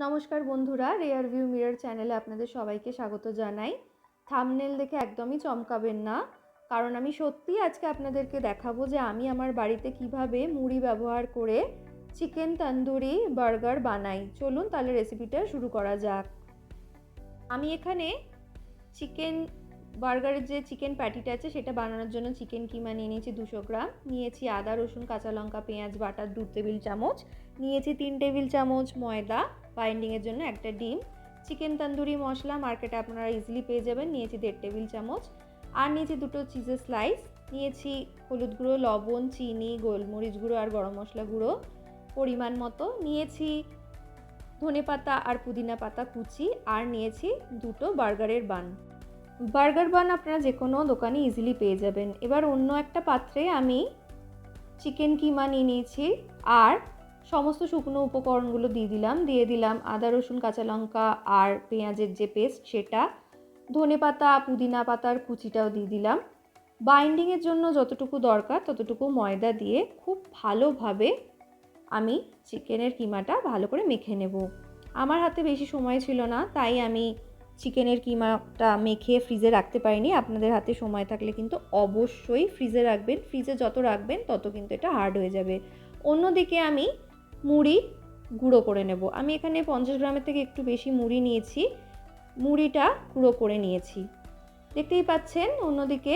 নমস্কার বন্ধুরা, rare view mirror চ্যানেলে আপনাদের সবাইকে স্বাগত জানাই। থাম্বনেল দেখে একদমই চমকাবেন না, কারণ আমি সত্যিই আজকে আপনাদেরকে দেখাবো যে আমি আমার বাড়িতে কিভাবে মুড়ি ব্যবহার করে চিকেন তন্দুরি বার্গার বানাই। চলুন তাহলে রেসিপিটা শুরু করা যাক। আমি এখানে চিকেন বার্গারের যে চিকেন প্যাটিটা আছে সেটা বানানোর জন্য চিকেন কিমা নিয়ে নিয়েছি 200 গ্রাম, নিয়েছি আদা রসুন কাঁচা লঙ্কা পেঁয়াজ বাটা 2 টেবিল চামচ, নিয়েছি 3 টেবিল চামচ ময়দা বাইন্ডিংয়ের জন্য, একটা ডিম, চিকেন তন্দুরি মশলা মার্কেটে আপনারা ইজিলি পেয়ে যাবেন, নিয়েছি 1.5 টেবিল চামচ, আর নিয়েছি 2টো চিজের স্লাইস, নিয়েছি হলুদ গুঁড়ো, লবণ, চিনি, গোলমরিচ গুঁড়ো আর গরম মশলা গুঁড়ো পরিমাণ মতো, নিয়েছি ধনেপাতা আর পুদিনা পাতা কুচি, আর নিয়েছি 2টো বার্গারের বান। বার্গার বান আপনারা যে কোনো দোকানে ইজিলি পেয়ে যাবেন। এবার অন্য একটা পাত্রে আমি চিকেন কিমা নিয়ে নিয়েছি আর সমস্ত শুকনো উপকরণগুলো দিয়ে দিলাম আদা রসুন কাঁচা লঙ্কা আর পেঁয়াজের যে পেস্ট সেটা, ধনেপাতা পুদিনা পাতার কুচিটাও দিয়ে দিলাম। বাইন্ডিংয়ের জন্য যতটুকু দরকার ততটুকু ময়দা দিয়ে খুব ভালোভাবে আমি চিকেনের কিমাটা ভালো করে মেখে নেব। আমার হাতে বেশি সময় ছিল না, তাই আমি চিকেনের কিমাটা মেখে ফ্রিজে রাখতে পারিনি। আপনাদের হাতে সময় থাকলে কিন্তু অবশ্যই ফ্রিজে রাখবেন, ফ্রিজে যত রাখবেন তত কিন্তু এটা হার্ড হয়ে যাবে। অন্যদিকে আমি মুড়ি গুঁড়ো করে নেব। আমি এখানে 50 গ্রামের থেকে একটু বেশি মুড়ি নিয়েছি, মুড়িটা গুঁড়ো করে নিয়েছি দেখতেই পাচ্ছেন। অন্যদিকে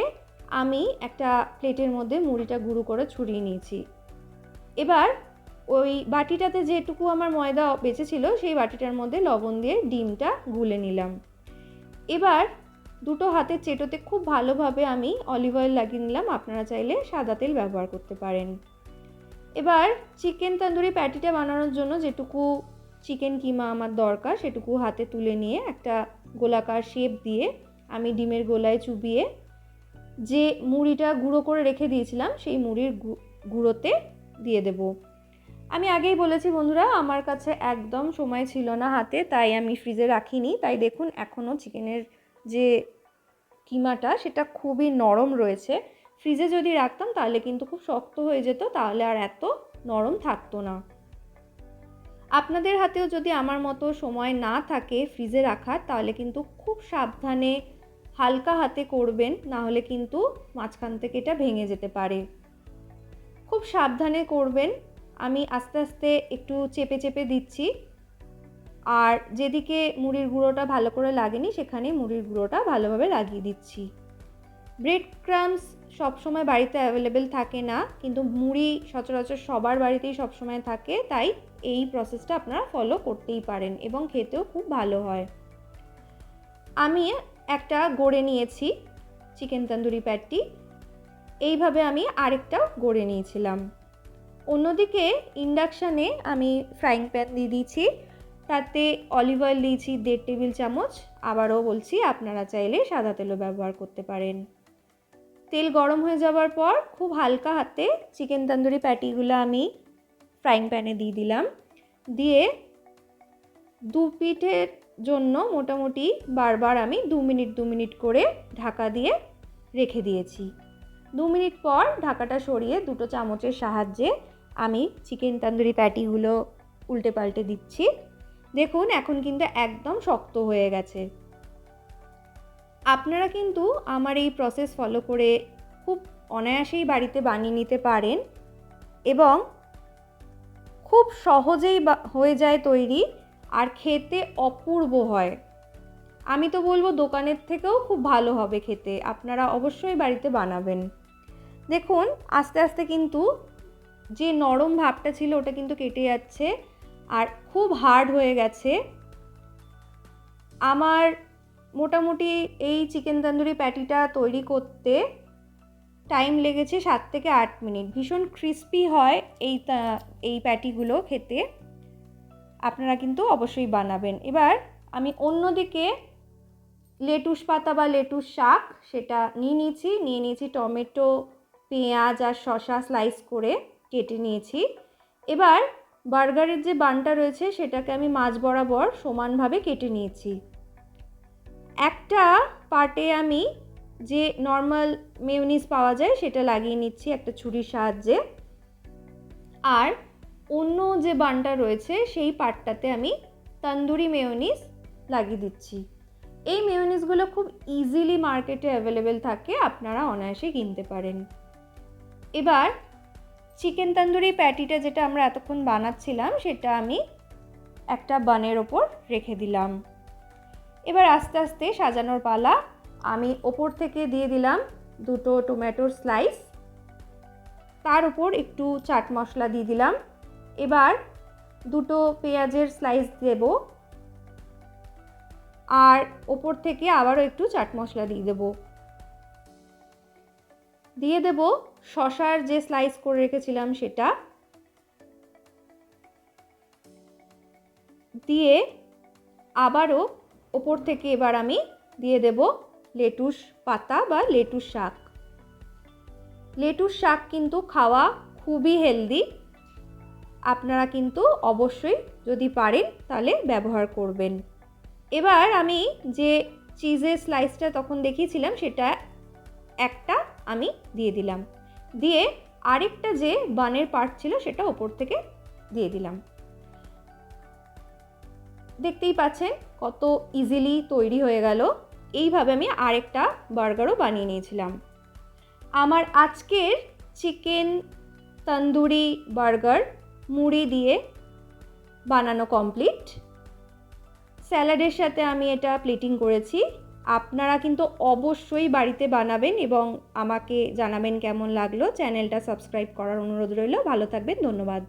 আমি একটা প্লেটের মধ্যে মুড়িটা গুঁড়ো করে ছড়িয়ে নিয়েছি। এবার ওই বাটিটাতে যেটুকু আমার ময়দা বেঁচেছিল সেই বাটিটার মধ্যে লবণ দিয়ে ডিমটা গুলে নিলাম। এবার দুটো হাতের চেটোতে খুব ভালোভাবে আমি অলিভ অয়েল লাগিয়ে নিলাম, আপনারা চাইলে সাদা তেল ব্যবহার করতে পারেন। এবার চিকেন তন্দুরি প্যাটিটা বানানোর জন্য যেটুকু চিকেন কিমা আমার দরকার সেটুকু হাতে তুলে নিয়ে একটা গোলাকার শেপ দিয়ে আমি ডিমের গোলায় চুবিয়ে যে মুড়িটা গুঁড়ো করে রেখে দিয়েছিলাম সেই মুড়ির গুঁড়োতে দিয়ে দেব। আমি আগেই বলেছি বন্ধুরা, আমার কাছে একদম সময় ছিল না হাতে, তাই আমি ফ্রিজে রাখিনি। তাই দেখুন এখনও চিকেনের যে কিমাটা সেটা খুবই নরম রয়েছে। ফ্রিজে যদি রাখতাম তাহলে কিন্তু খুব শক্ত হয়ে যেত, তাহলে আর এত নরম থাকতো না। আপনাদের হাতেও যদি আমার মতো সময় না থাকে ফ্রিজে রাখার, তাহলে কিন্তু খুব সাবধানে হালকা হাতে করবেন, না হলে কিন্তু মাঝখান থেকে এটা ভেঙে যেতে পারে। খুব সাবধানে করবেন। আমি আস্তে আস্তে একটু চেপে চেপে দিচ্ছি, আর যেদিকে মুড়ির গুঁড়োটা ভালো করে লাগেনি সেখানে মুড়ির গুঁড়োটা ভালোভাবে লাগিয়ে দিচ্ছি। ব্রেড ক্রাম্বস সবসময় বাড়িতে অ্যাভেলেবেল থাকে না, কিন্তু মুড়ি সচরাচর সবার বাড়িতেই সবসময় থাকে, তাই এই প্রসেসটা আপনারা ফলো করতেই পারেন এবং খেতেও খুব ভালো হয়। আমি একটা গড়ে নিয়েছি চিকেন তন্দুরি প্যাটি, এইভাবে আমি আরেকটা গড়ে নিয়েছিলাম। অন্যদিকে ইন্ডাকশানে আমি ফ্রাইং প্যান দিয়ে দিয়েছি, তাতে অলিভ অয়েল দিয়েছি 1.5 টেবিল চামচ। আবারও বলছি আপনারা চাইলে সাদা তেলও ব্যবহার করতে পারেন। তেল গরম হয়ে যাওয়ার পর খুব হালকা হাতে চিকেন তন্দুরি প্যাটিগুলো আমি ফ্রাইং প্যানে দিয়ে দিলাম, দিয়ে দু পিঠের জন্য মোটামুটি বারবার আমি 2 মিনিট করে ঢাকা দিয়ে রেখে দিয়েছি। 2 মিনিট পর ঢাকাটা সরিয়ে 2টো চামচের সাহায্যে আমি চিকেন তন্দুরি প্যাটিগুলো উল্টে পাল্টে দিচ্ছি। দেখুন এখন কিন্তু একদম শক্ত হয়ে গেছে। আপনারা কিন্তু আমার এই প্রসেস ফলো করে খুব অনায়াসেই বাড়িতে বানিয়ে নিতে পারেন এবং খুব সহজেই হয়ে যায় তৈরি, আর খেতে অপূর্ব হয়। আমি তো বলবো দোকানের থেকেও খুব ভালো হবে খেতে, আপনারা অবশ্যই বাড়িতে বানাবেন। দেখুন আস্তে আস্তে কিন্তু যে নরম ভাবটা ছিল ওটা কিন্তু কেটে যাচ্ছে আর খুব হার্ড হয়ে গেছে। আমার মোটামুটি এই চিকেন তন্দুরি প্যাটিটা তৈরি করতে টাইম লেগেছে 7 থেকে 8 মিনিট। ভীষণ ক্রিস্পি হয় এই প্যাটিগুলো খেতে, আপনারা কিন্তু অবশ্যই বানাবেন। এবার আমি অন্যদিকে লেটুস পাতা বা লেটুস শাক সেটা নিয়ে নিয়েছি টমেটো পেঁয়াজ আর শসা স্লাইস করে কেটে নিয়েছি। এবার বার্গারের যে বানটা রয়েছে সেটাকে আমি মাঝ বরাবর সমানভাবে কেটে নিয়েছি। একটা পার্টে আমি যে নর্মাল মেয়োনিজ পাওয়া যায় সেটা লাগিয়ে নিচ্ছি একটা ছুরির সাহায্যে, আর অন্য যে বানটা রয়েছে সেই পার্টটাতে আমি তন্দুরি মেয়োনিজ লাগিয়ে দিচ্ছি। এই মেয়োনিজগুলো খুব ইজিলি মার্কেটে অ্যাভেলেবেল থাকে, আপনারা অনায়াসে কিনতে পারেন। এবার চিকেন তন্দুরি প্যাটিটা যেটা আমরা এতক্ষণ বানাচ্ছিলাম সেটা আমি একটা বানের ওপর রেখে দিলাম। এবার আস্তে আস্তে সাজানোর পালা। আমি ওপর থেকে দিয়ে দিলাম 2টো টমেটোর স্লাইস, তার উপর একটু চাট মশলা দিয়ে দিলাম। এবার 2টো পেঁয়াজের স্লাইস দেব, আর ওপর থেকে আবারও একটু চাট মশলা দিয়ে দেব শসার যে স্লাইস করে রেখেছিলাম সেটা দিয়ে আবারও ওপর থেকে এবার আমি দিয়ে দেব লেটুস পাতা বা লেটুস শাক। লেটুস শাক কিন্তু খাওয়া খুবই হেলদি, আপনারা কিন্তু অবশ্যই যদি পারেন তাহলে ব্যবহার করবেন। এবার আমি যে চিজের স্লাইসটা তখন দেখিয়েছিলাম সেটা একটা আমি দিয়ে দিলাম, দিয়ে আরেকটা যে বানের পার্ট ছিল সেটা ওপর থেকে দিয়ে দিলাম। দেখতেই পাচ্ছেন কত ইজিলি তৈরি হয়ে গেল। এইভাবে আমি আরেকটা বার্গারও বানিয়ে নিয়েছিলাম। আমার আজকের চিকেন তন্দুরি বার্গার মুড়ি দিয়ে বানানো কমপ্লিট। স্যালাডের সাথে আমি এটা প্লেটিং করেছি। আপনারা কিন্তু অবশ্যই বাড়িতে বানাবেন এবং আমাকে জানাবেন কেমন লাগলো। চ্যানেলটা সাবস্ক্রাইব করার অনুরোধ রইল। ভালো থাকবেন, ধন্যবাদ।